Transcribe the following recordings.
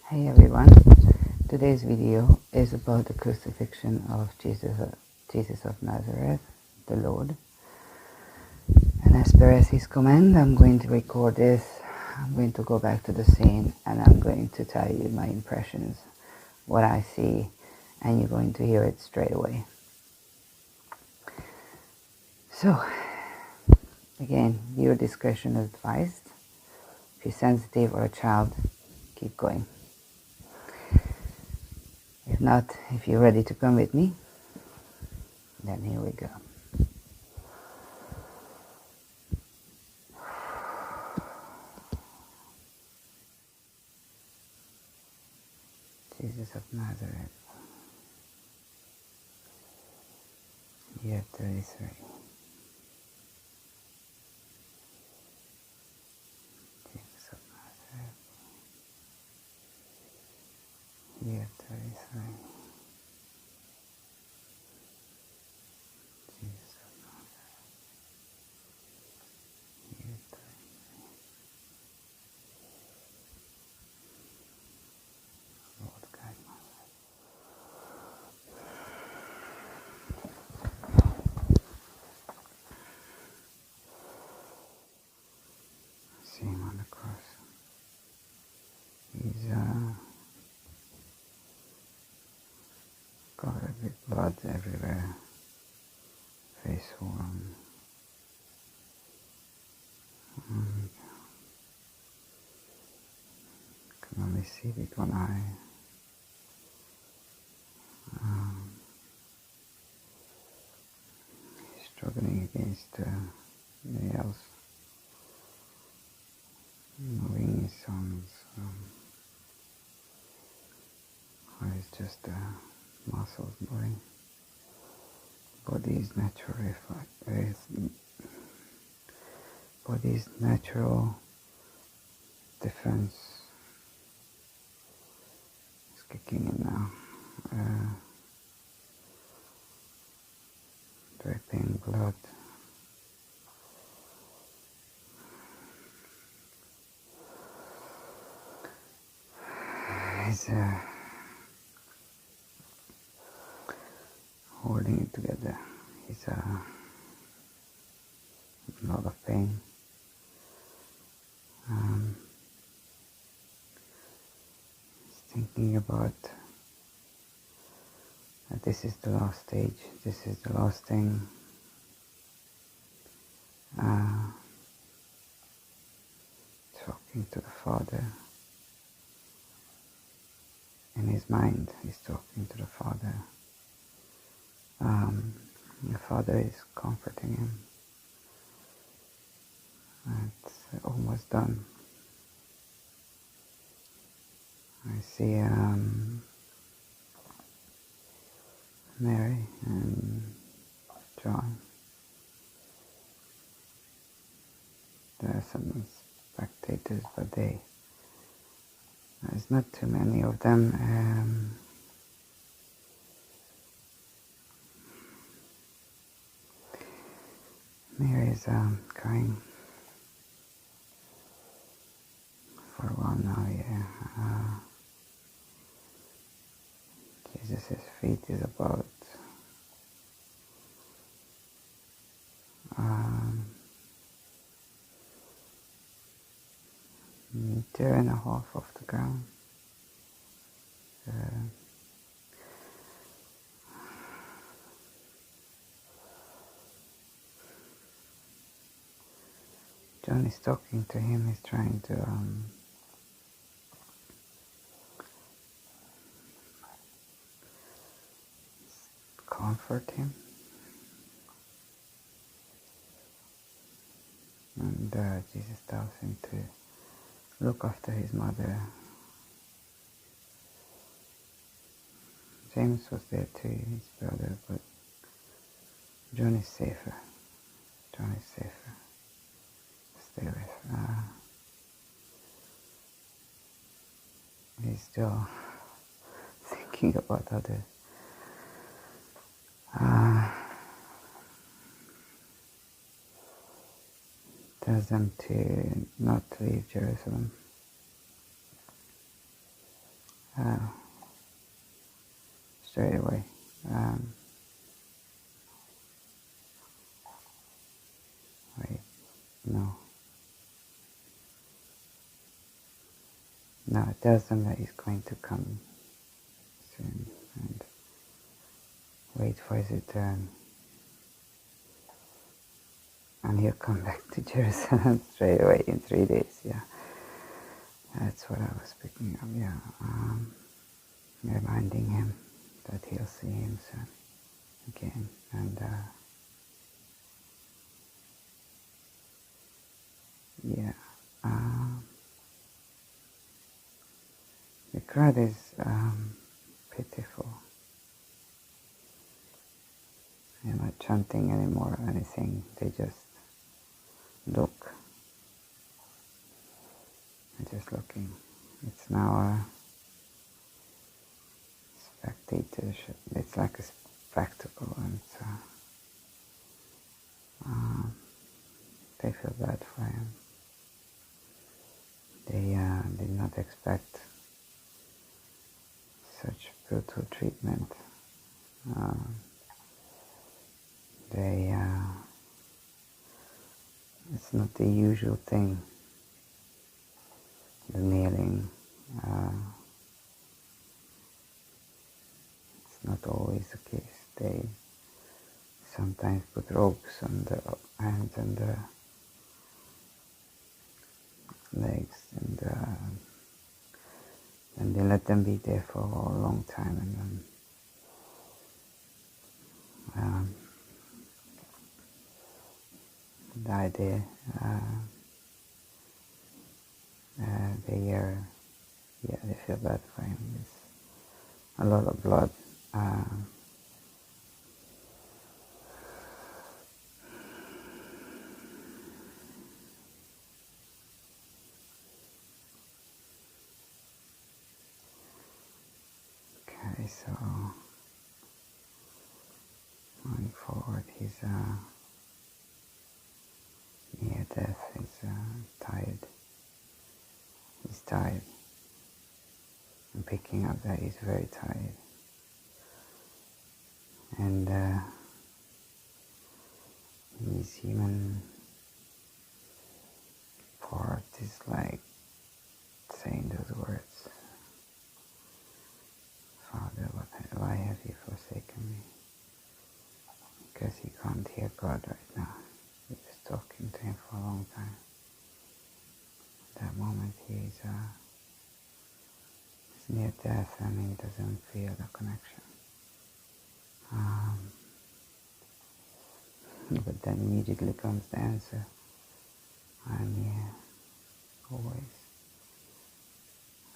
Hey everyone, today's video is about the crucifixion of Jesus of Nazareth, the Lord. And as per his command, I'm going to record this. I'm going to go back to the scene and I'm going to tell you my impressions, what I see, and you're going to hear it straight away. So, again, your discretion is advised. If you're sensitive or a child, keep going. If not, if you're ready to come with me, then here we go. Jesus of Nazareth, year 33. Jesus of Nazareth, year 33. Jesus of Nazareth, year 33. Lord guide my life. See him on the cross. He's covered with blood everywhere, face worn. You can only see with one eye. He's struggling against the nails, moving his arms. Or it's just the muscles moving. Body's body's natural defense is kicking in now. Dripping blood. He's holding it together. He's in a lot of pain. He's thinking about that this is the last stage. This is the last thing. Talking to the Father. In his mind, he's talking to the Father. The Father is comforting him. It's almost done. I see Mary and John. There are some spectators, but there's not too many of them. Mary is crying for a while now, yeah. Jesus' feet is about meter and a half off the ground. John is talking to him. He's trying to comfort him, and Jesus tells him to look after his mother. James was there too, his brother, but John is safer. John is safer. Stay with. He's still thinking about others. Tells them to not leave Jerusalem. straight away. Wait, no. No, it tells them that he's going to come soon and wait for his return. And he'll come back to Jerusalem straight away in 3 days, yeah. That's what I was picking up, yeah. Reminding him that he'll see him soon again. And yeah, the crowd is pitiful. They're not chanting anymore or anything, they just look. They're just looking. It's now a spectatorship. It's like a spectacle, and they feel bad for him. They did not expect such brutal treatment. It's not the usual thing, the kneeling. It's not always the case. They sometimes put ropes on the hands and the legs, and they let them be there for a long time, and then the idea they feel bad for him. There's a lot of blood. Okay, so going forward, he's near death. He's tired. He's tired. I'm picking up that he's very tired. And his human part is like saying those words. Father, why have you forsaken me? Because he can't hear God right now. He was talking to him for a long time. At that moment he's near death and he doesn't feel the connection. But then immediately comes the answer. I'm here, always.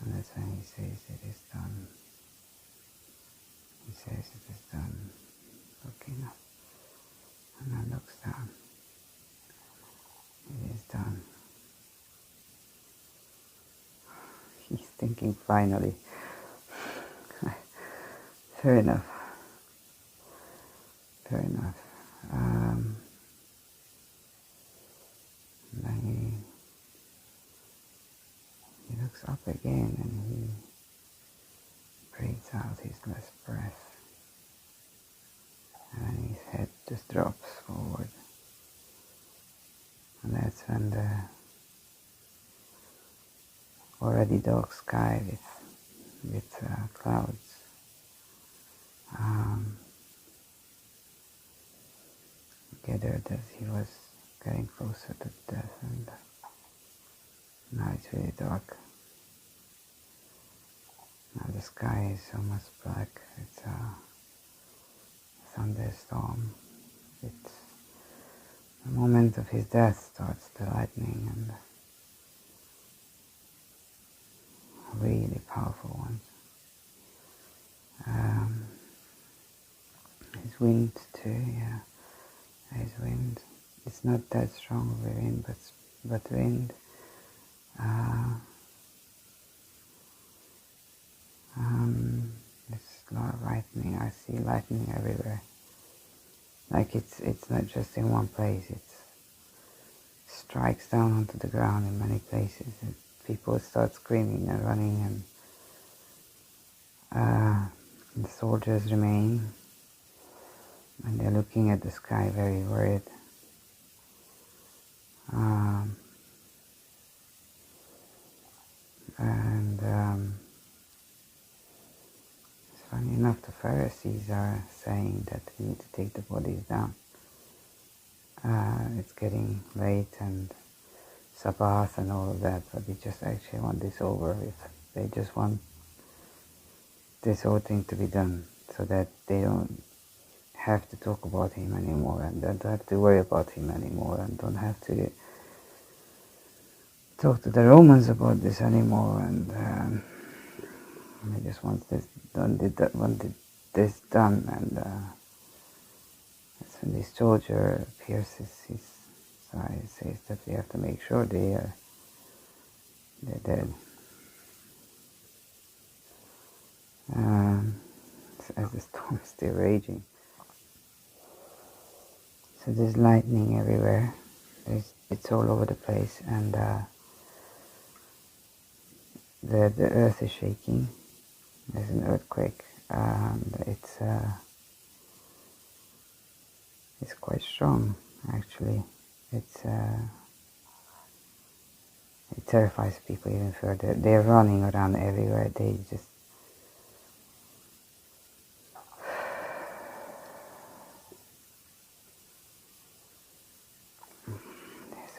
And that's when he says it is done. He says it is done, looking up. And then looks down. It is done. He's thinking finally. Fair enough. Fair enough. And then he looks up again and he breathes out his last breath. And his head just drops forward. And that's when the already dark sky with clouds gathered as he was getting closer to death, and now it's really dark. Now the sky is almost black. It's a thunderstorm. It's the moment of his death starts the lightning, and really powerful ones. There's wind too, yeah. There's wind. It's not that strong of a wind, but wind. It's a lot of lightning. I see lightning everywhere. Like it's not just in one place. It strikes down onto the ground in many places. And people start screaming and running, and soldiers remain, and they're looking at the sky very worried. It's funny enough, the Pharisees are saying that we need to take the bodies down. It's getting late and Sabbath and all of that, but we just actually want this over with. They just want this whole thing to be done so that they don't have to talk about him anymore and don't have to worry about him anymore and don't have to talk to the Romans about this anymore, and they just want this done, and that's when this soldier pierces his side, says that we have to make sure they're dead. As the storm is still raging. So there's lightning everywhere. It's all over the place, and the earth is shaking. There's an earthquake, and it's quite strong, actually. It terrifies people even further. They're running around everywhere. They're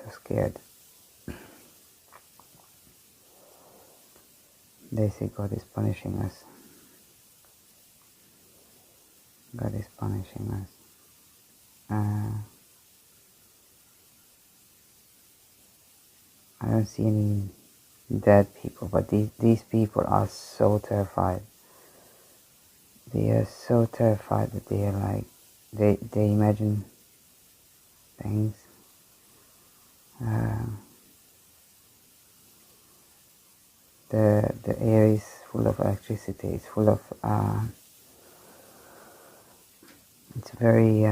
so scared. They say God is punishing us. God is punishing us. I don't see any dead people, but these people are so terrified. They are so terrified that they are like, they imagine things. The air is full of electricity. It's full of it's very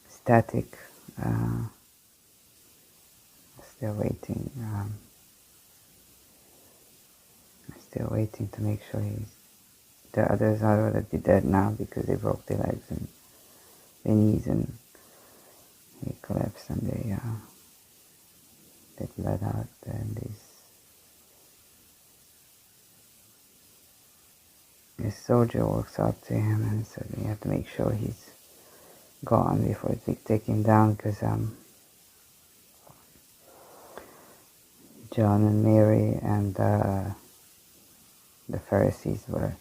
static. Still waiting. Still waiting to make sure the others are already dead now because they broke their legs and their knees and they collapsed and they bled out. And this soldier walks up to him and said, "We have to make sure he's gone before we take him down, because John and Mary and the Pharisees were,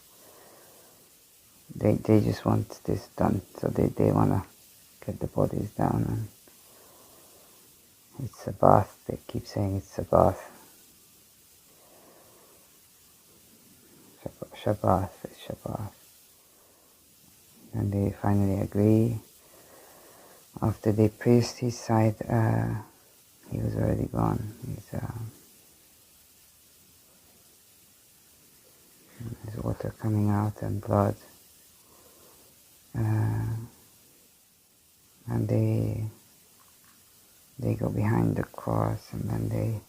they just want this done, so they want to get the bodies down, and it's a bath. They keep saying it's a bath. Shabbat, it's Shabbat. And they finally agree. After they pierced his side, he was already gone. There's water coming out and blood. And they go behind the cross, and then they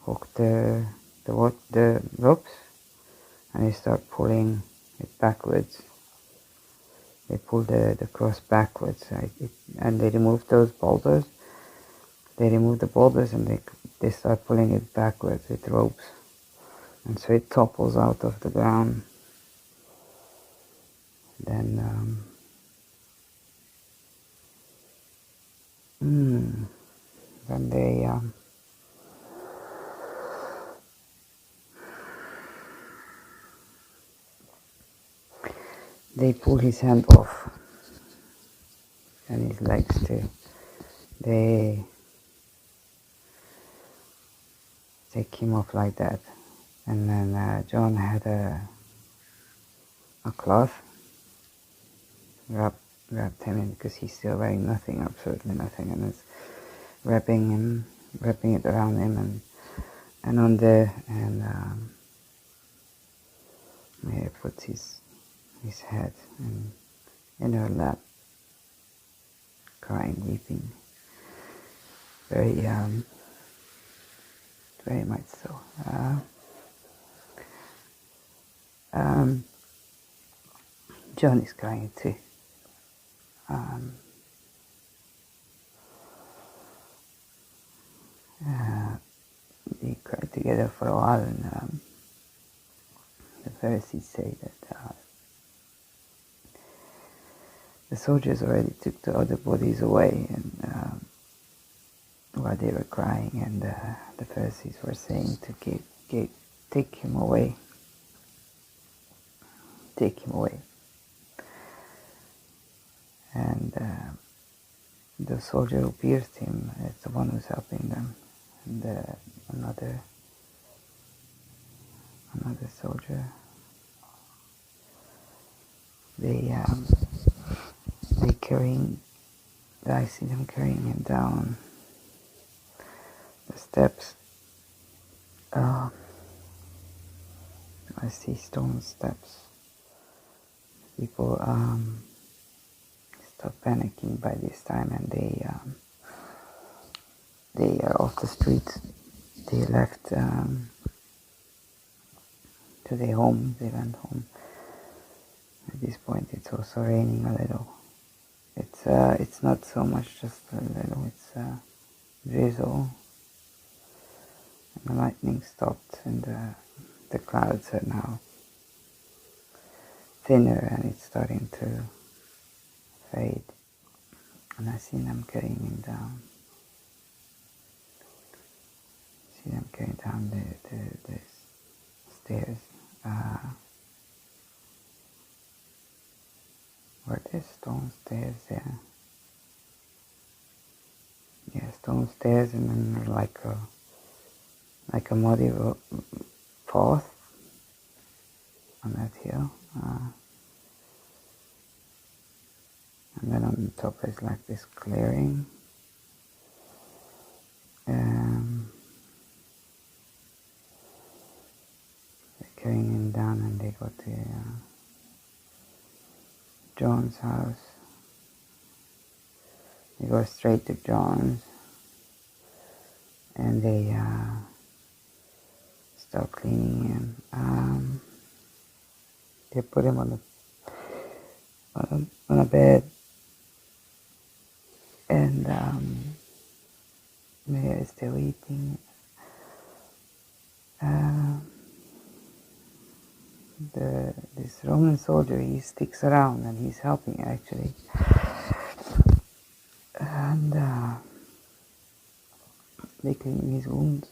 hook the ropes, and they start pulling it backwards. They pull the cross backwards, and they remove those boulders. They remove the boulders, and they start pulling it backwards with ropes, and so it topples out of the ground. Then they pull his hand off and his legs too. They take him off like that, and then John had a cloth wrapped him in, because he's still wearing nothing, absolutely nothing, and it's wrapping it around him and on there, and Mary puts his head in her lap, crying, weeping, very much so. John is crying too. They cried together for a while, and the Pharisees say that the soldiers already took the other bodies away, and while they were crying, and the Pharisees were saying to take him away, take him away. And the soldier who pierced him is the one who's helping them, and another soldier. They carrying. I see them carrying him down the steps. I see stone steps. People stop panicking by this time, and they are off the street. They left to their home. They went home. At this point, it's also raining a little. It's not so much just a little. It's drizzle. And the lightning stopped, and the clouds are now thinner, and it's starting to fade. And I see them carrying him down. See them carrying down the stairs. Were there stone stairs there? Yeah, stone stairs, and then like a muddy path on that hill. And then on the top is like this clearing. They're carrying him down, and they go to John's house. They go straight to John's, and they start cleaning him. They put him on a bed, and Mary is still eating. This Roman soldier, he sticks around, and he's helping actually. And they clean his wounds.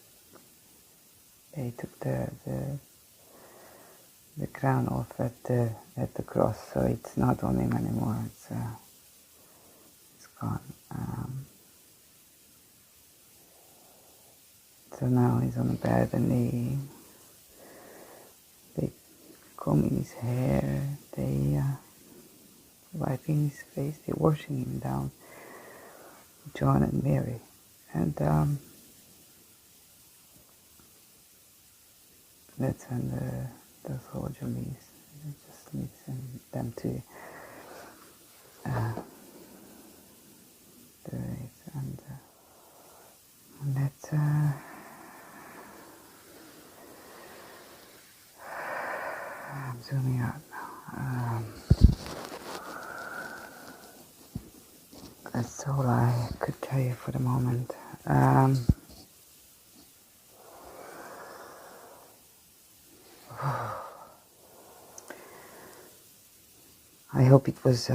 They took the crown off at the cross, so it's not on him anymore. It's gone. So now he's on the bed, and they combing his hair. They wiping his face. They're washing him down. John and Mary, and that's when the soldier leaves. It just leaves them to do it, and that's I'm zooming out now. That's all I could tell you for the moment. I hope it was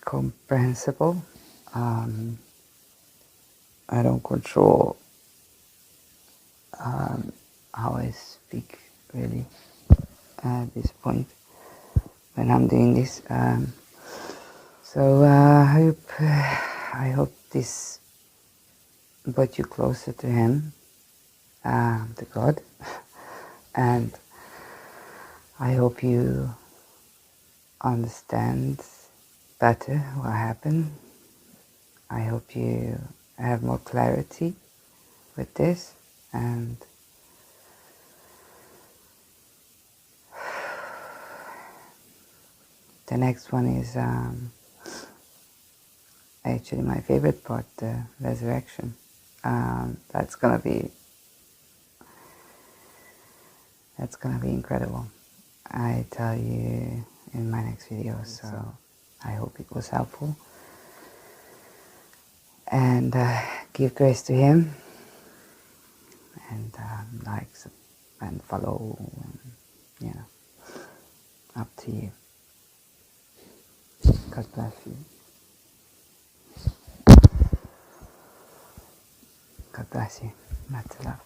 comprehensible. I don't control how I speak really at this point when I'm doing this. So I hope this brought you closer to Him, to God, and I hope you understand better what happened. I hope you have more clarity with this, and the next one is actually my favorite part, the resurrection. That's gonna be That's gonna be incredible. I tell you in my next video, so I hope it was helpful. And give grace to him, and like and follow, and, up to you. God bless you. God bless you. Lots of love.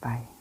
Bye.